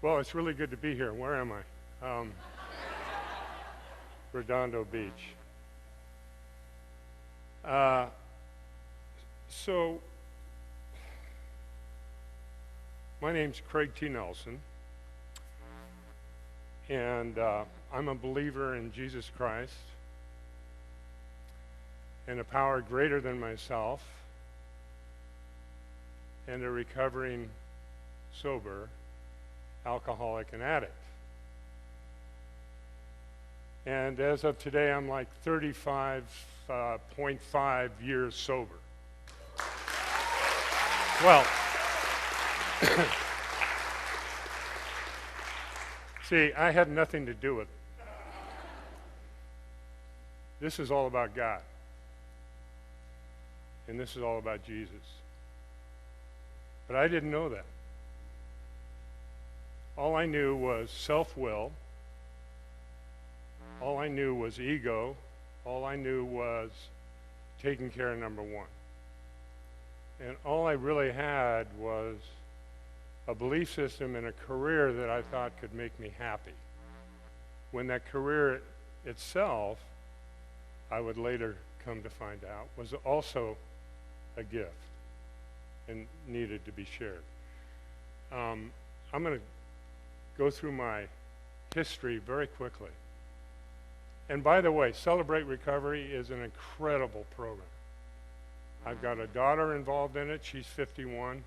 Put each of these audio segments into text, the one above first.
Well, it's really good to be here. Where am I? Redondo Beach. So, my name's Craig T. Nelson, and I'm a believer in Jesus Christ and a power greater than myself, and a recovering sober alcoholic and addict. And as of today, I'm like 35.5 years sober. Well, see, I had nothing to do with it. This is all about God. And this is all about Jesus. But I didn't know that. All I knew was self-will. All I knew was ego. All I knew was taking care of number one. And all I really had was a belief system and a career that I thought could make me happy. When that career itself, I would later come to find out, was also a gift and needed to be shared. I'm going to go through my history very quickly. And by the way, Celebrate Recovery is an incredible program. I've got a daughter involved in it. She's 51.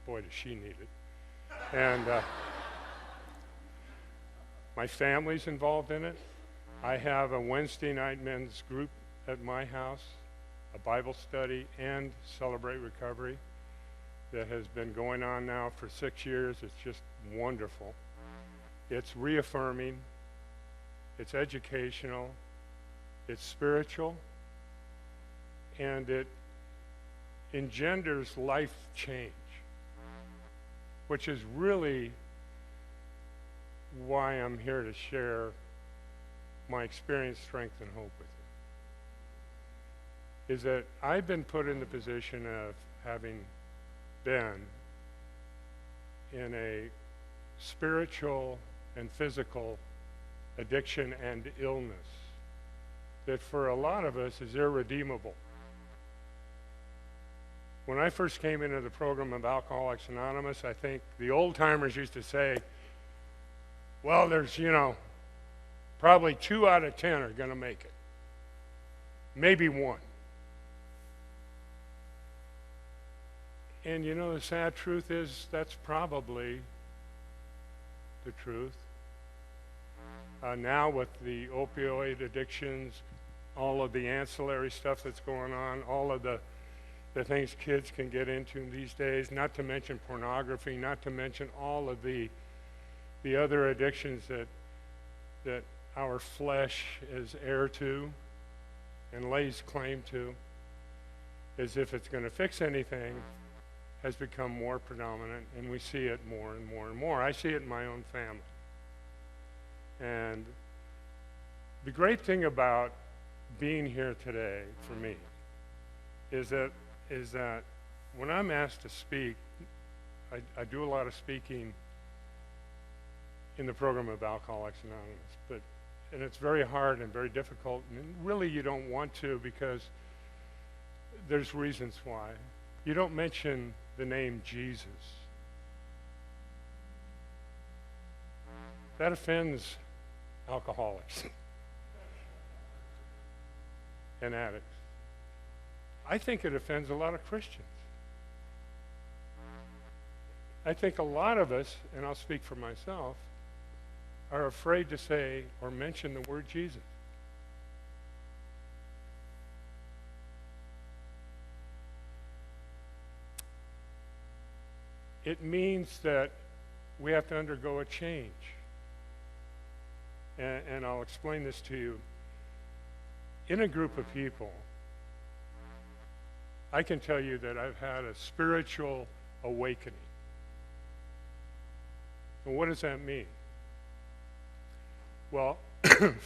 Boy, does she need it. And my family's involved in it. I have a Wednesday night men's group at my house, a Bible study, and Celebrate Recovery that has been going on now for 6 years. It's just wonderful. It's reaffirming. It's educational. It's spiritual. And it engenders life change, which is really why I'm here to share my experience, strength, and hope with you. Is that I've been put in the position of having been in a spiritual and physical addiction and illness that for a lot of us is irredeemable. When I first came into the program of Alcoholics Anonymous, I think the old timers used to say, well, there's, probably 2 out of 10 are going to make it. Maybe 1. And the sad truth is that's probably the truth. Now with the opioid addictions, all of the ancillary stuff that's going on, all of the things kids can get into these days, not to mention pornography, not to mention all of the other addictions that our flesh is heir to and lays claim to, as if it's going to fix anything, has become more predominant, and we see it more and more and more. I see it in my own family. And the great thing about being here today for me is that when I'm asked to speak, I do a lot of speaking in the program of Alcoholics Anonymous, and it's very hard and very difficult, and really you don't want to because there's reasons why. You don't mention the name Jesus. That offends alcoholics and addicts. I think it offends a lot of Christians. I think a lot of us, and I'll speak for myself, are afraid to say or mention the word Jesus. It means that we have to undergo a change. And I'll explain this to you. In a group of people, I can tell you that I've had a spiritual awakening. And what does that mean? Well,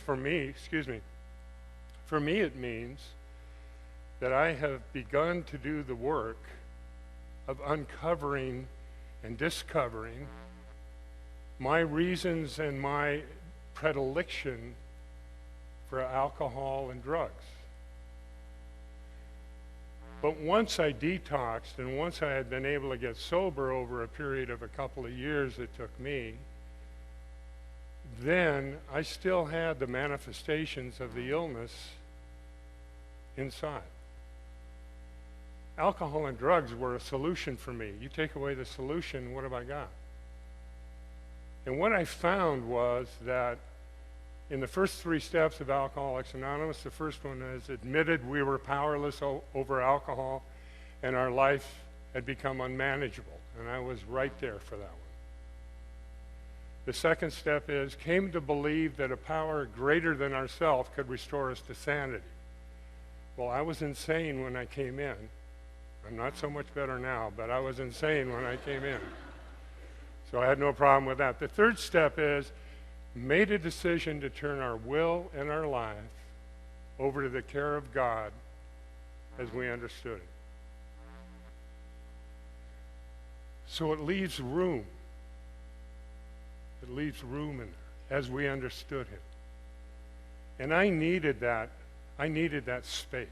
for me it means that I have begun to do the work of uncovering and discovering my reasons and my predilection for alcohol and drugs. But once I detoxed and once I had been able to get sober over a period of a couple of years it took me, then I still had the manifestations of the illness inside. Alcohol and drugs were a solution for me. You take away the solution, what have I got? And what I found was that in the first 3 steps of Alcoholics Anonymous, the first one is admitted we were powerless over alcohol and our life had become unmanageable. And I was right there for that one. The second step is came to believe that a power greater than ourselves could restore us to sanity. Well, I was insane when I came in. I'm not so much better now, but I was insane when I came in. So I had no problem with that. The third step is made a decision to turn our will and our life over to the care of God as we understood it. So it leaves room. It leaves room in there as we understood Him. And I needed that. I needed that space,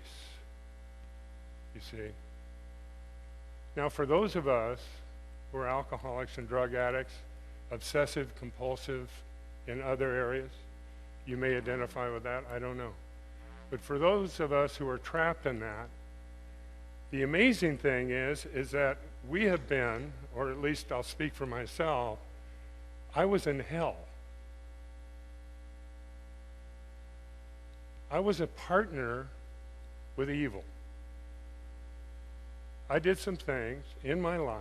you see. Now, for those of us who are alcoholics and drug addicts, obsessive, compulsive, in other areas, you may identify with that, I don't know. But for those of us who are trapped in that, the amazing thing is that we have been, or at least I'll speak for myself, I was in hell. I was a partner with evil. I did some things in my life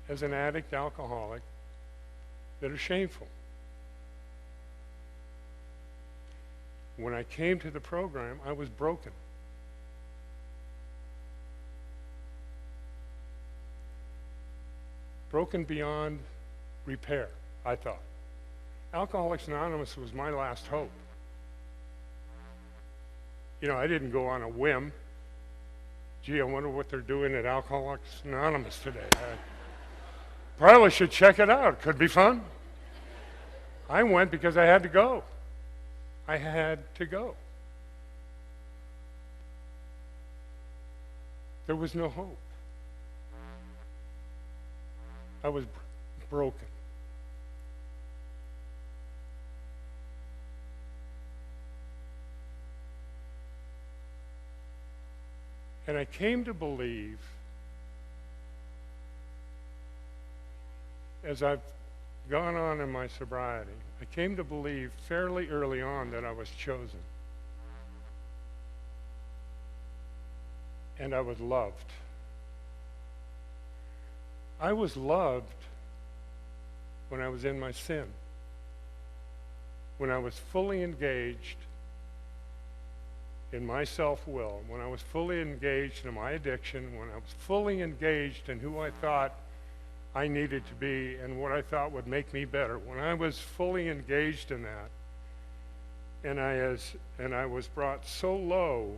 as an addict, alcoholic, that are shameful. When I came to the program, I was broken. Broken beyond repair, I thought. Alcoholics Anonymous was my last hope. You know, I didn't go on a whim. Gee, I wonder what they're doing at Alcoholics Anonymous today. Probably should check it out. Could be fun. I went because I had to go. I had to go. There was no hope. I was broken. And I came to believe, as I've gone on in my sobriety, I came to believe fairly early on that I was chosen. And I was loved. I was loved when I was in my sin, when I was fully engaged in my self-will, when I was fully engaged in my addiction, when I was fully engaged in who I thought I needed to be and what I thought would make me better. When I was fully engaged in that, and I was brought so low,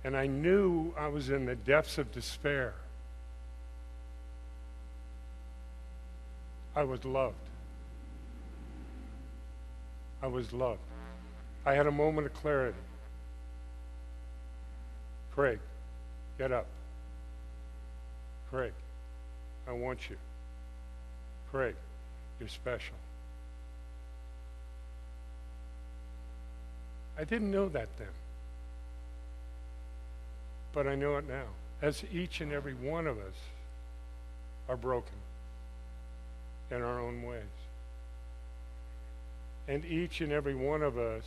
and I knew I was in the depths of despair, I was loved. I was loved. I had a moment of clarity. Craig, get up. Craig, I want you. Craig, you're special. I didn't know that then. But I know it now. As each and every one of us are broken in our own ways. And each and every one of us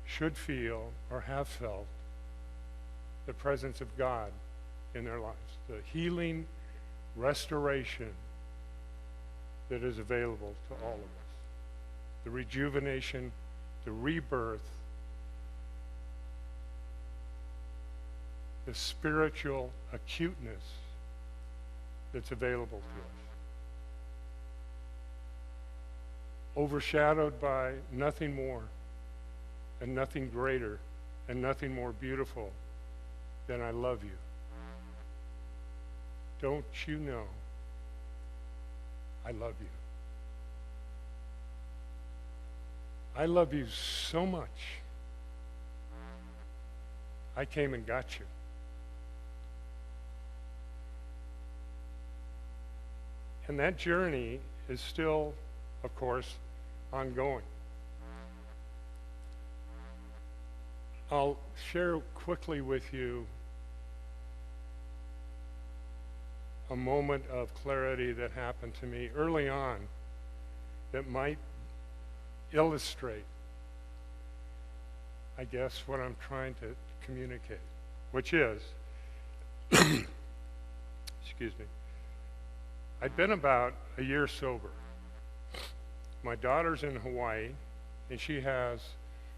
should feel or have felt the presence of God in their lives, the healing, restoration that is available to all of us, the rejuvenation, the rebirth, the spiritual acuteness that's available to us. Overshadowed by nothing more and nothing greater and nothing more beautiful than I love you. don't you know I love you? I love you so much. I came and got you. And that journey is still, of course, ongoing. I'll share quickly with you a moment of clarity that happened to me early on that might illustrate, I guess, what I'm trying to communicate, which is, excuse me, I'd been about a year sober. My daughter's in Hawaii, and she has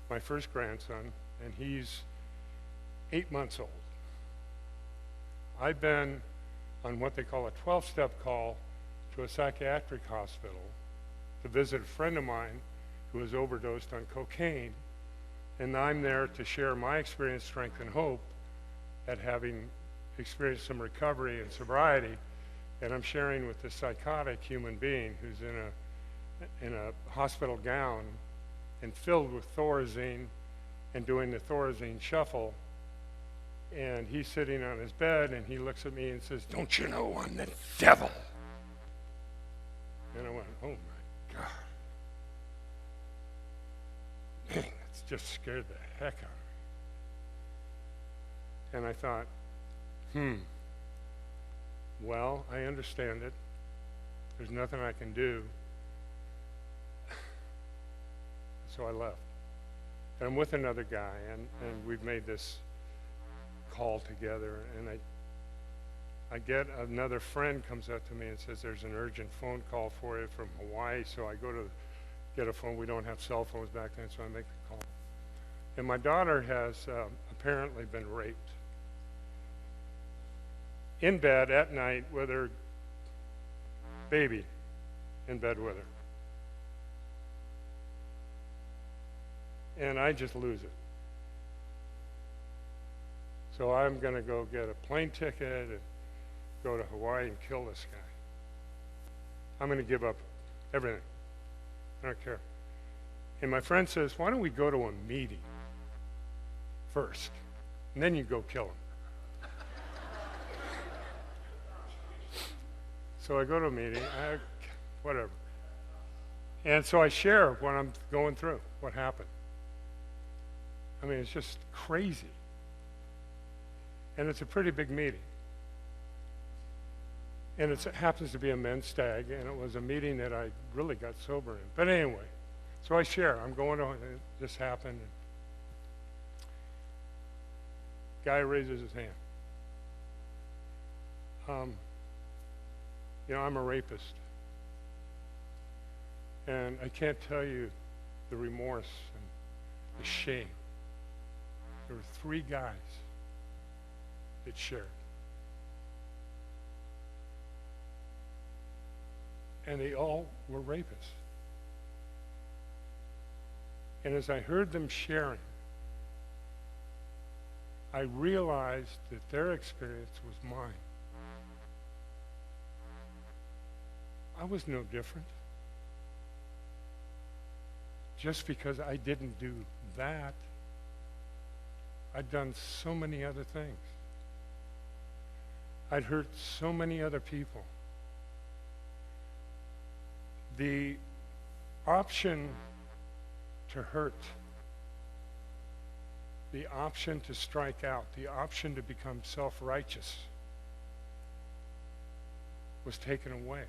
my first grandson, and he's 8 months old. I've been on what they call a 12-step call to a psychiatric hospital to visit a friend of mine who was overdosed on cocaine, and I'm there to share my experience, strength, and hope at having experienced some recovery and sobriety, and I'm sharing with this psychotic human being who's in a hospital gown and filled with Thorazine and doing the Thorazine shuffle, and he's sitting on his bed and he looks at me and says, "Don't you know I'm the devil?" And I went, "Oh my God. Dang, that's just scared the heck out of me." And I thought, well, I understand it. There's nothing I can do. So I left. And I'm with another guy, and we've made this call together, and I get another friend comes up to me and says, "There's an urgent phone call for you from Hawaii." So I go to get a phone. We don't have cell phones back then, so I make the call. And my daughter has apparently been raped in bed at night with her baby in bed with her. And I just lose it. So I'm going to go get a plane ticket and go to Hawaii and kill this guy. I'm going to give up everything. I don't care. And my friend says, "Why don't we go to a meeting first, and then you go kill him?" So I go to a meeting, whatever. And so I share what I'm going through, what happened. I mean, it's just crazy. And it's a pretty big meeting. And it happens to be a men's stag, and it was a meeting that I really got sober in. But anyway, so I share. I'm going to, this happened. Guy raises his hand. I'm a rapist. And I can't tell you the remorse and the shame. There were 3 guys that shared. And they all were rapists. And as I heard them sharing, I realized that their experience was mine. I was no different. Just because I didn't do that, I'd done so many other things. I'd hurt so many other people. The option to hurt, the option to strike out, the option to become self-righteous was taken away.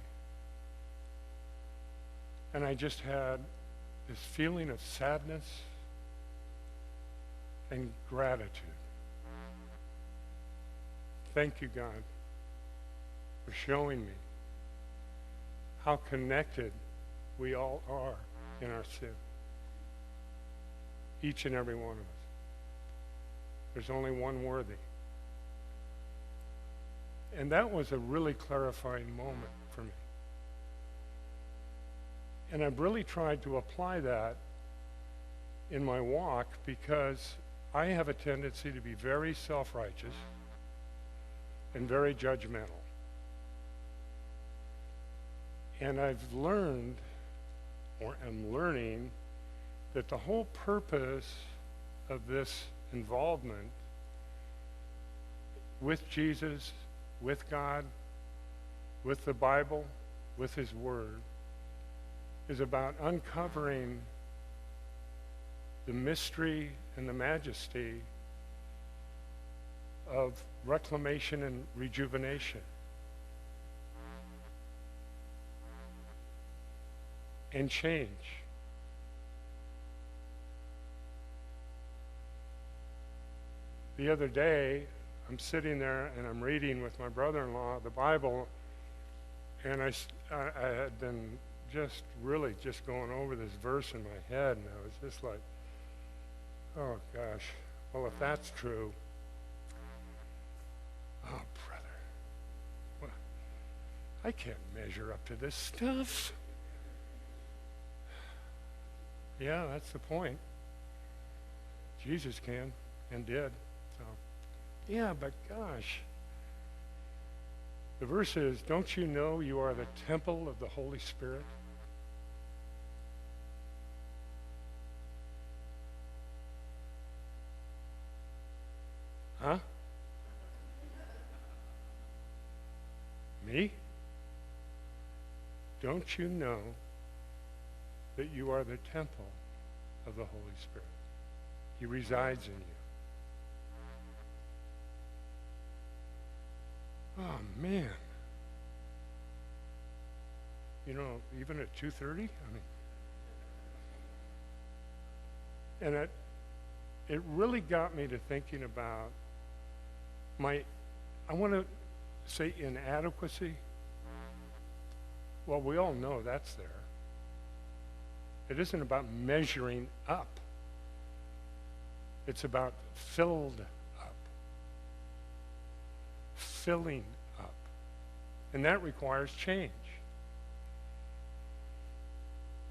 And I just had this feeling of sadness and gratitude. Thank you, God, for showing me how connected we all are in our sin. Each and every one of us. There's only one worthy. And that was a really clarifying moment for me. And I've really tried to apply that in my walk because I have a tendency to be very self-righteous and very judgmental. And I've learned, or am learning, that the whole purpose of this involvement with Jesus, with God, with the Bible, with His Word, is about uncovering the mystery and the majesty of reclamation and rejuvenation. And change. The other day, I'm sitting there and I'm reading with my brother-in-law the Bible, and I had been just really just going over this verse in my head, and I was just like, oh gosh, well, if that's true, oh brother, well, I can't measure up to this stuff. Yeah, that's the point. Jesus can and did. So, yeah, but gosh. The verse is, don't you know you are the temple of the Holy Spirit? Huh? Me? Don't you know that you are the temple of the Holy Spirit? He resides in you. Oh, man. You know, even at 2:30? I mean, and it really got me to thinking about I want to say inadequacy. Well, we all know that's there. It isn't about measuring up. It's about filled up. Filling up. And that requires change.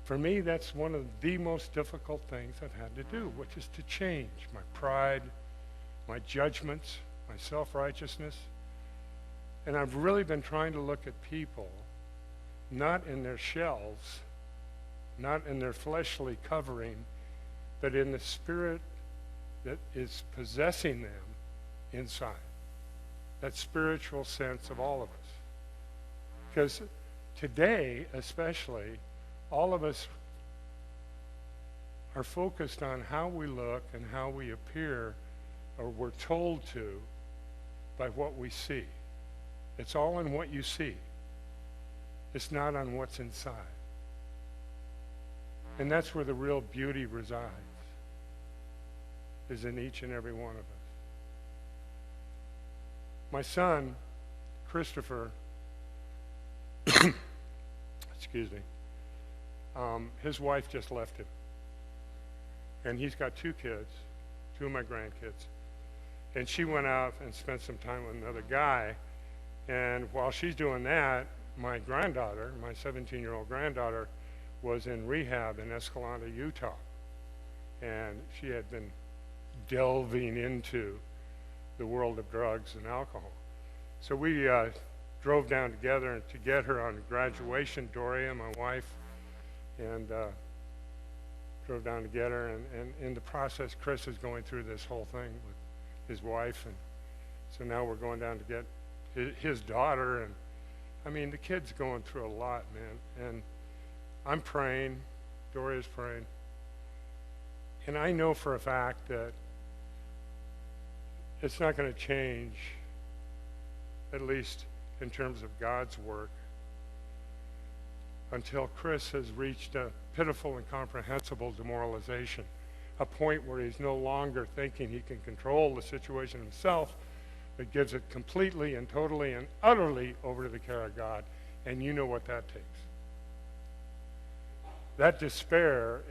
For me, that's one of the most difficult things I've had to do, which is to change my pride, my judgments, my self-righteousness. And I've really been trying to look at people, not in their shells, not in their fleshly covering, but in the spirit that is possessing them inside. That spiritual sense of all of us. Because today, especially, all of us are focused on how we look and how we appear, or we're told to, by what we see. It's all in what you see. It's not on what's inside. And that's where the real beauty resides, is in each and every one of us. My son, Christopher, excuse me, his wife just left him. And he's got 2 kids, 2 of my grandkids. And she went out and spent some time with another guy. And while she's doing that, my granddaughter, my 17-year-old granddaughter, was in rehab in Escalante, Utah. And she had been delving into the world of drugs and alcohol. So we drove down together to get her on graduation, Doria, my wife, and drove down to get her. And in the process, Chris is going through this whole thing with his wife. And so now we're going down to get his daughter. And I mean, the kid's going through a lot, man. And I'm praying, Doria's praying. And I know for a fact that it's not going to change, at least in terms of God's work, until Chris has reached a pitiful and comprehensible demoralization, a point where he's no longer thinking he can control the situation himself, but gives it completely and totally and utterly over to the care of God. And you know what that takes. That despair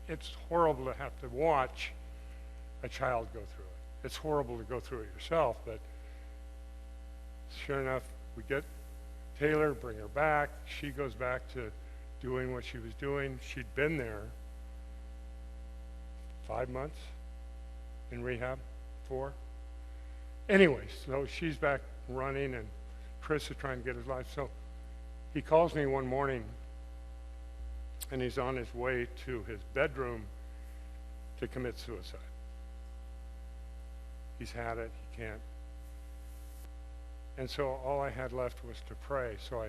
it's horrible to have to watch a child go through it. It's horrible to go through it yourself, but sure enough, we get Taylor, bring her back. She goes back to doing what she was doing. She'd been there 5 months in rehab, 4. Anyway, so she's back running, and Chris is trying to get his life. So He calls me one morning, and he's on his way to his bedroom to commit suicide. He's had it, he can't. And so all I had left was to pray. So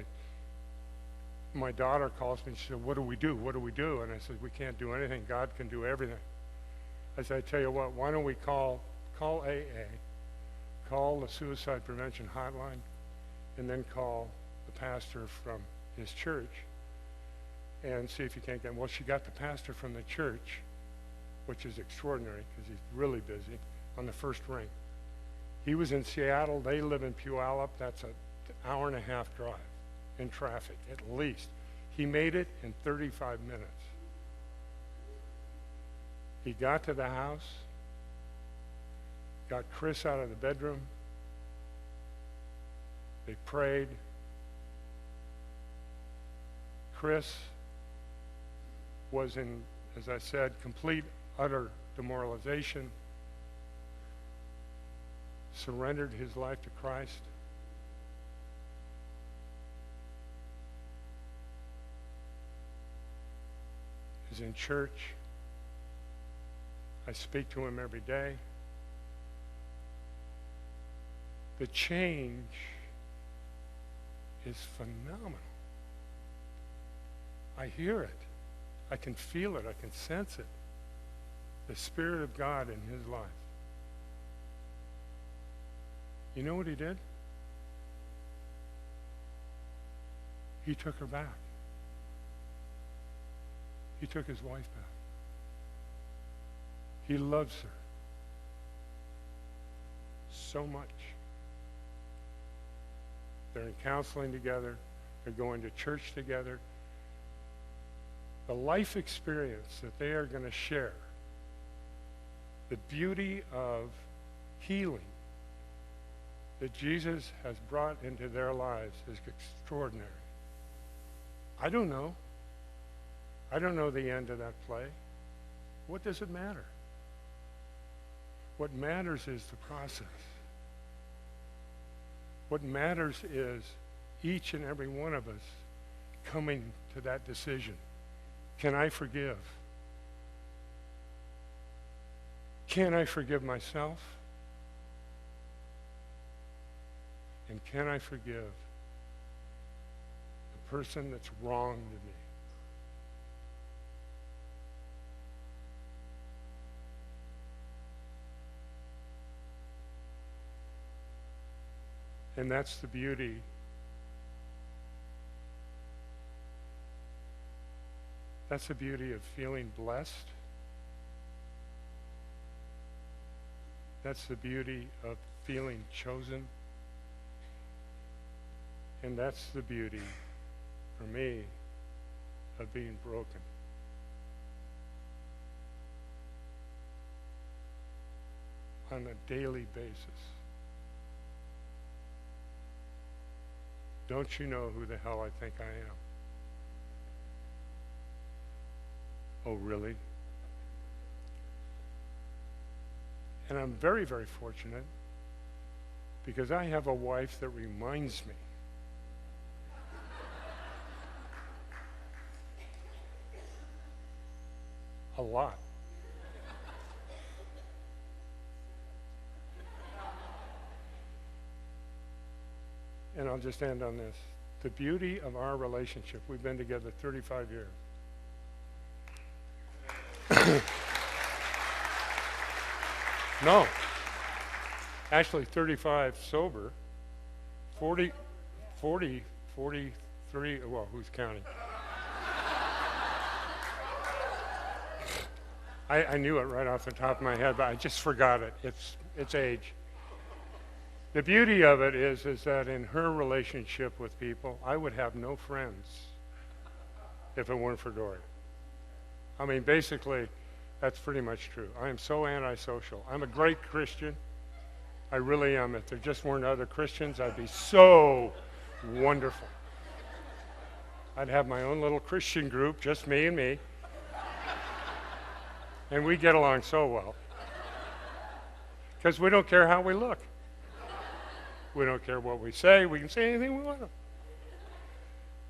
my daughter calls me and she said, what do we do? What do we do? And I said, we can't do anything. God can do everything. I said, I tell you what, why don't we call AA, call the suicide prevention hotline, and then call the pastor from his church and see if you can't get him. Well, she got the pastor from the church, which is extraordinary because he's really busy, on the first ring. He was in Seattle. They live in Puyallup. That's an hour and a half drive in traffic, at least. He made it in 35 minutes. He got to the house, got Chris out of the bedroom. They prayed. Chris was in, as I said, complete, utter demoralization, surrendered his life to Christ. He's in church. I speak to him every day. The change is phenomenal. I hear it. I can feel it. I can sense it. The Spirit of God in his life. You know what he did? He took her back. He took his wife back. He loves her so much. They're in counseling together. They're going to church together. The life experience that they are going to share, the beauty of healing that Jesus has brought into their lives is extraordinary. I don't know. I don't know the end of that play. What does it matter? What matters is the process. What matters is each and every one of us coming to that decision. Can I forgive? Can I forgive myself? And can I forgive the person that's wronged me? And that's the beauty. That's the beauty of feeling blessed. That's the beauty of feeling chosen. And that's the beauty, for me, of being broken. On a daily basis. Don't you know who the hell I think I am? Oh, really? And I'm very, very fortunate because I have a wife that reminds me a lot. And I'll just end on this. The beauty of our relationship, we've been together 35 years. No. Actually 35 sober. 43, well, who's counting? I knew it right off the top of my head, but I just forgot it. It's age. The beauty of it is that in her relationship with people, I would have no friends if it weren't for Dory. I mean, basically, that's pretty much true. I am so antisocial. I'm a great Christian. I really am. If there just weren't other Christians, I'd be so wonderful. I'd have my own little Christian group, just me and me. And we get along so well. Because we don't care how we look. We don't care what we say. We can say anything we want to.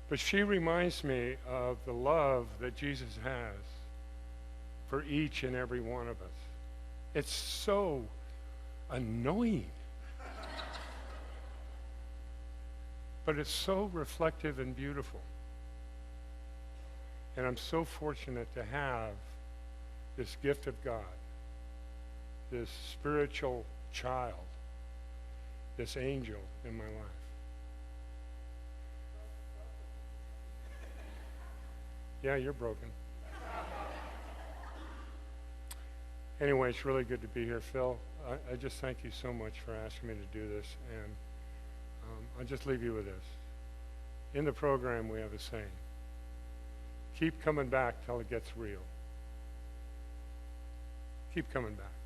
But she reminds me of the love that Jesus has for each and every one of us. It's so annoying. But it's so reflective and beautiful. And I'm so fortunate to have this gift of God, this spiritual child, this angel in my life. Yeah, you're broken. Anyway, it's really good to be here, Phil. I just thank you so much for asking me to do this, and I'll just leave you with this. In the program, we have a saying: keep coming back till it gets real. Keep coming back.